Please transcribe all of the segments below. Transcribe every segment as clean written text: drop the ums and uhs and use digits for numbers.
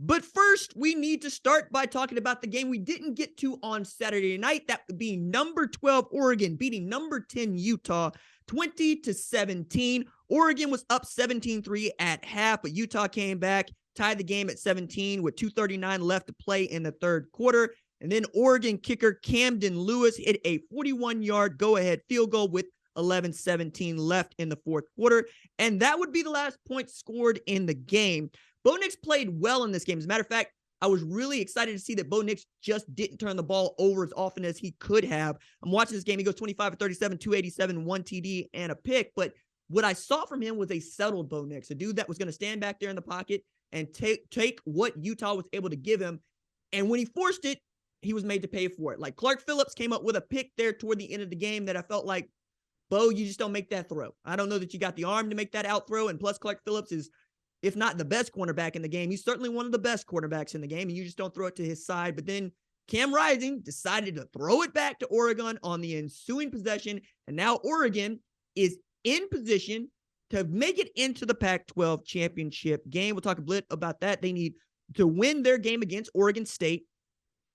But first, we need to start by talking about the game we didn't get to on Saturday night. That would be number 12 Oregon beating number 10 Utah 20-17. Oregon was up 17-3 at half, but Utah came back, tied the game at 17 with 2:39 left to play in the third quarter. And then Oregon kicker Camden Lewis hit a 41-yard go-ahead field goal with 11:17 left in the fourth quarter. And that would be the last point scored in the game. Bo Nix played well in this game. As a matter of fact, I was really excited to see that Bo Nix just didn't turn the ball over as often as he could have. I'm watching this game. He goes 25 of 37, 287, 1 TD, and a pick. But what I saw from him was a settled Bo Nix, a dude that was going to stand back there in the pocket and take what Utah was able to give him. And when he forced it, he was made to pay for it. Like Clark Phillips came up with a pick there toward the end of the game that I felt like, Bo, you just don't make that throw. I don't know that you got the arm to make that out throw. And plus, Clark Phillips is, if not the best cornerback in the game, he's certainly one of the best quarterbacks in the game, and you just don't throw it to his side. But then Cam Rising decided to throw it back to Oregon on the ensuing possession, and now Oregon is in position to make it into the Pac-12 championship game. We'll talk a bit about that. They need to win their game against Oregon State,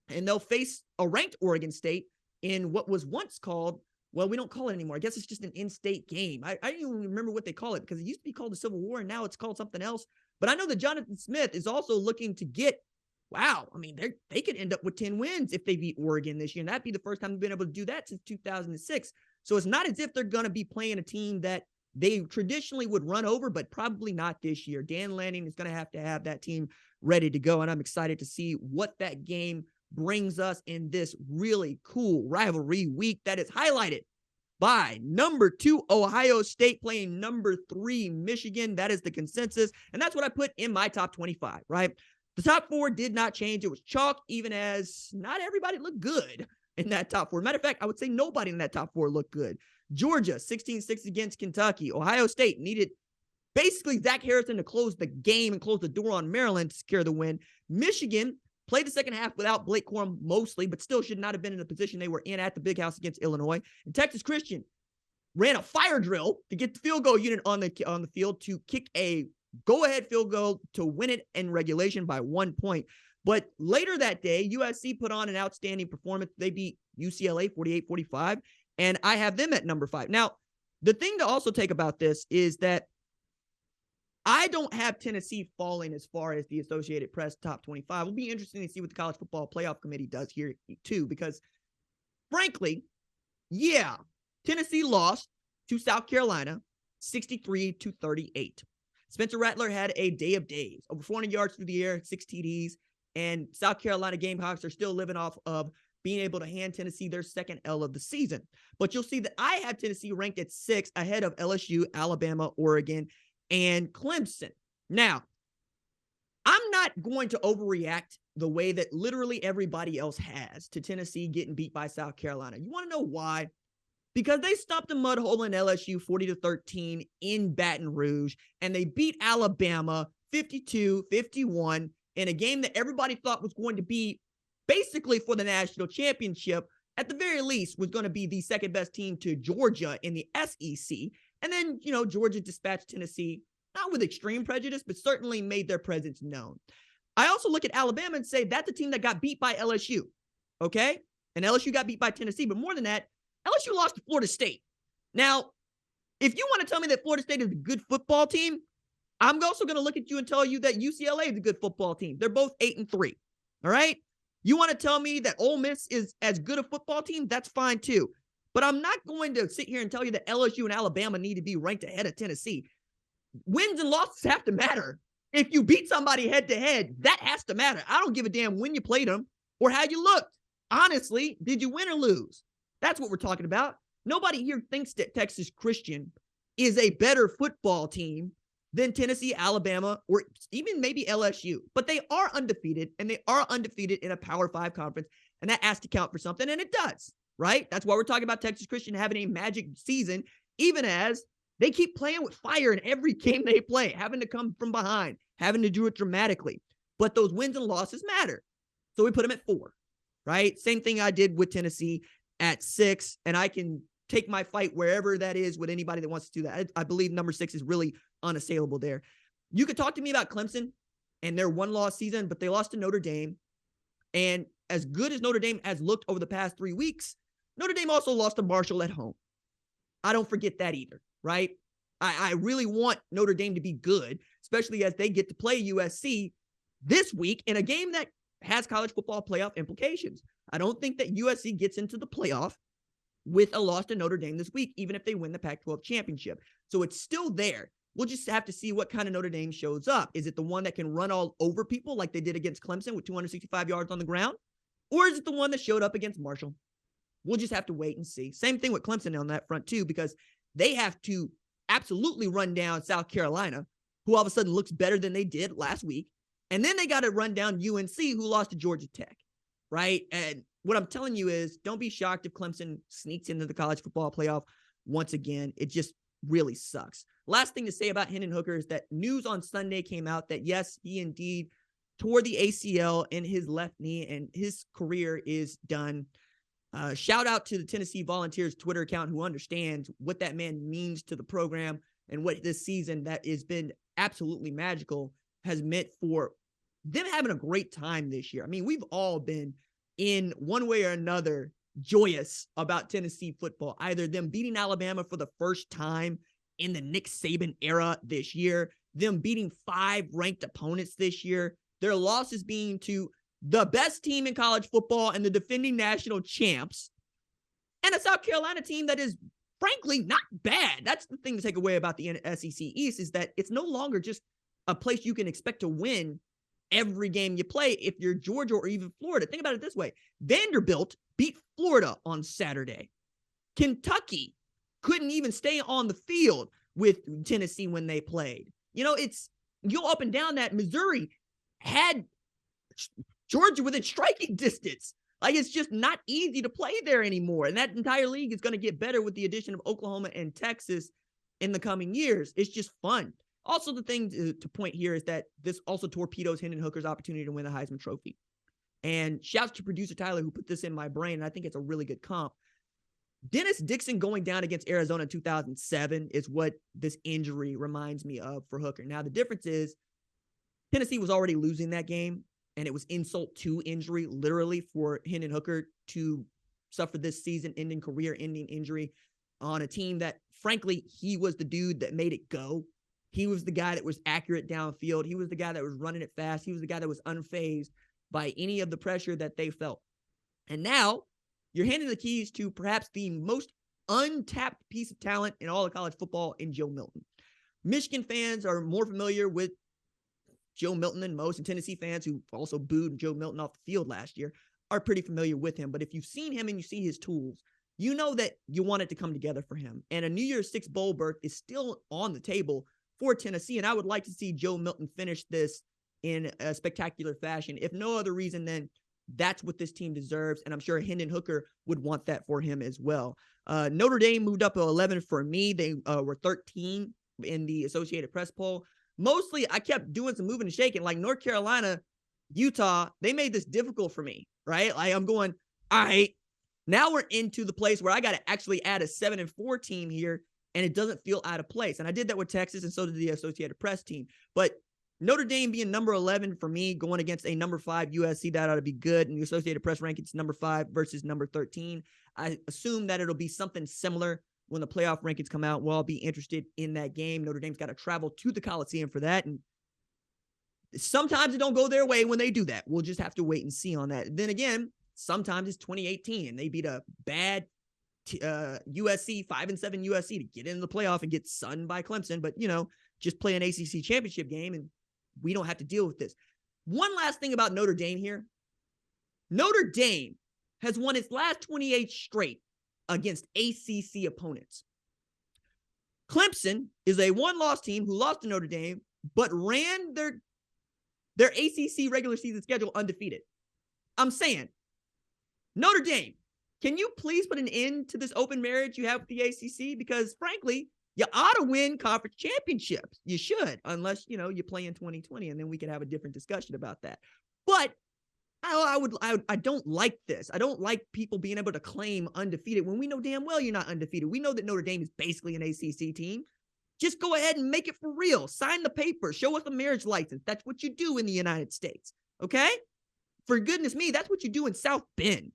and they'll face a ranked Oregon State in what was once called, well, we don't call it anymore. I guess it's just an in-state game. I don't even remember what they call it because it used to be called the Civil War, and now it's called something else. But I know that Jonathan Smith is also looking to get, wow, I mean, they could end up with 10 wins if they beat Oregon this year, and that'd be the first time they've been able to do that since 2006. So it's not as if they're going to be playing a team that they traditionally would run over, but probably not this year. Dan Lanning is going to have that team ready to go, and I'm excited to see what that game brings us in this really cool rivalry week that is highlighted by number 2 Ohio State playing number 3 Michigan. That is the consensus, and that's what I put in my top 25, right? The top 4 did not change. It was chalk, even as not everybody looked good in that top 4. Matter of fact, I would say nobody in that top 4 looked good. Georgia, 16-6 against Kentucky. Ohio State needed basically Zach Harrison to close the game and close the door on Maryland to secure the win. Michigan played the second half without Blake Corum mostly, but still should not have been in the position they were in at the Big House against Illinois. And Texas Christian ran a fire drill to get the field goal unit on the field to kick a go-ahead field goal to win it in regulation by 1 point. But later that day, USC put on an outstanding performance. They beat UCLA 48-45, and I have them at number 5. Now, the thing to also take about this is that I don't have Tennessee falling as far as the Associated Press top 25. It'll be interesting to see what the College Football Playoff Committee does here too, because frankly, yeah, Tennessee lost to South Carolina 63-38. Spencer Rattler had a day of days, over 400 yards through the air, 6 TDs, and South Carolina Gamecocks are still living off of being able to hand Tennessee their second L of the season. But you'll see that I have Tennessee ranked at 6 ahead of LSU, Alabama, Oregon, and Clemson. Now, I'm not going to overreact the way that literally everybody else has to Tennessee getting beat by South Carolina. You want to know why? Because they stopped a mud hole in LSU 40-13 in Baton Rouge, and they beat Alabama 52-51 in a game that everybody thought was going to be basically for the national championship. At the very least, was going to be the second best team to Georgia in the SEC. And then, Georgia dispatched Tennessee, not with extreme prejudice, but certainly made their presence known. I also look at Alabama and say that's a team that got beat by LSU, okay? And LSU got beat by Tennessee. But more than that, LSU lost to Florida State. Now, if you want to tell me that Florida State is a good football team, I'm also going to look at you and tell you that UCLA is a good football team. They're both 8-3, all right? You want to tell me that Ole Miss is as good a football team? That's fine too. But I'm not going to sit here and tell you that LSU and Alabama need to be ranked ahead of Tennessee. Wins and losses have to matter. If you beat somebody head-to-head, that has to matter. I don't give a damn when you played them or how you looked. Honestly, did you win or lose? That's what we're talking about. Nobody here thinks that Texas Christian is a better football team than Tennessee, Alabama, or even maybe LSU. But they are undefeated, and they are undefeated in a Power 5 conference, and that has to count for something, and it does. Right? That's why we're talking about Texas Christian having a magic season, even as they keep playing with fire in every game they play, having to come from behind, having to do it dramatically. But those wins and losses matter. So we put them at 4, right? Same thing I did with Tennessee at 6, and I can take my fight wherever that is with anybody that wants to do that. I believe number 6 is really unassailable there. You could talk to me about Clemson, and their one-loss season, but they lost to Notre Dame. And as good as Notre Dame has looked over the past 3 weeks, Notre Dame also lost to Marshall at home. I don't forget that either, right? I really want Notre Dame to be good, especially as they get to play USC this week in a game that has college football playoff implications. I don't think that USC gets into the playoff with a loss to Notre Dame this week, even if they win the Pac-12 championship. So it's still there. We'll just have to see what kind of Notre Dame shows up. Is it the one that can run all over people like they did against Clemson with 265 yards on the ground? Or is it the one that showed up against Marshall? We'll just have to wait and see. Same thing with Clemson on that front too, because they have to absolutely run down South Carolina, who all of a sudden looks better than they did last week. And then they got to run down UNC, who lost to Georgia Tech, right? And what I'm telling you is don't be shocked if Clemson sneaks into the college football playoff once again. It just really sucks. Last thing to say about Hendon Hooker is that news on Sunday came out that, yes, he indeed tore the ACL in his left knee and his career is done. Shout out to the Tennessee Volunteers Twitter account who understands what that man means to the program and what this season that has been absolutely magical has meant for them having a great time this year. I mean, we've all been in one way or another joyous about Tennessee football, either them beating Alabama for the first time in the Nick Saban era this year, them beating 5 ranked opponents this year, their losses being to the best team in college football and the defending national champs, and a South Carolina team that is frankly not bad. That's the thing to take away about the SEC East is that it's no longer just a place you can expect to win every game you play if you're Georgia or even Florida. Think about it this way. Vanderbilt beat Florida on Saturday. Kentucky couldn't even stay on the field with Tennessee when they played. You know, it's you go up and down that. Missouri had Georgia within striking distance. Like, it's just not easy to play there anymore. And that entire league is going to get better with the addition of Oklahoma and Texas in the coming years. It's just fun. Also, the thing to point here is that this also torpedoes Hendon Hooker's opportunity to win the Heisman Trophy. And shouts to producer Tyler who put this in my brain, and I think it's a really good comp. Dennis Dixon going down against Arizona in 2007 is what this injury reminds me of for Hooker. Now, the difference is Tennessee was already losing that game, and it was insult to injury, literally, for Hendon Hooker to suffer this season-ending, career-ending injury on a team that, frankly, he was the dude that made it go. He was the guy that was accurate downfield. He was the guy that was running it fast. He was the guy that was unfazed by any of the pressure that they felt. And now you're handing the keys to perhaps the most untapped piece of talent in all of college football in Joe Milton. Michigan fans are more familiar with Joe Milton than most, and Tennessee fans who also booed Joe Milton off the field last year are pretty familiar with him. But if you've seen him and you see his tools, you know that you want it to come together for him. And a New Year's Six bowl berth is still on the table for Tennessee, and I would like to see Joe Milton finish this in a spectacular fashion. If no other reason, then that's what this team deserves, and I'm sure Hendon Hooker would want that for him as well. Notre Dame moved up to 11 for me. They were 13 in the Associated Press poll. Mostly, I kept doing some moving and shaking. Like North Carolina, Utah, they made this difficult for me, right? Like I'm going, all right, now we're into the place where I got to actually add a 7-4 team here, and it doesn't feel out of place. And I did that with Texas, and so did the Associated Press team. But Notre Dame being number 11 for me, going against a number 5 USC, that ought to be good. And the Associated Press rankings number 5 versus number 13. I assume that it'll be something similar when the playoff rankings come out. We'll all be interested in that game. Notre Dame's got to travel to the Coliseum for that. And sometimes it don't go their way when they do that. We'll just have to wait and see on that. Then again, sometimes it's 2018 and they beat a bad USC, 5-7 USC to get into the playoff and get sunned by Clemson. But, you know, just play an ACC championship game and we don't have to deal with this. One last thing about Notre Dame here. Notre Dame has won its last 28 straight against ACC opponents. Clemson is a one-loss team who lost to Notre Dame, but ran their ACC regular season schedule undefeated. I'm saying, Notre Dame, can you please put an end to this open marriage you have with the ACC? Because frankly, you ought to win conference championships. You should, unless, you know, you play in 2020, and then we could have a different discussion about that. But I don't like this. I don't like people being able to claim undefeated when we know damn well you're not undefeated. We know that Notre Dame is basically an ACC team. Just go ahead and make it for real. Sign the paper. Show us a marriage license. That's what you do in the United States. Okay? For goodness me, that's what you do in South Bend.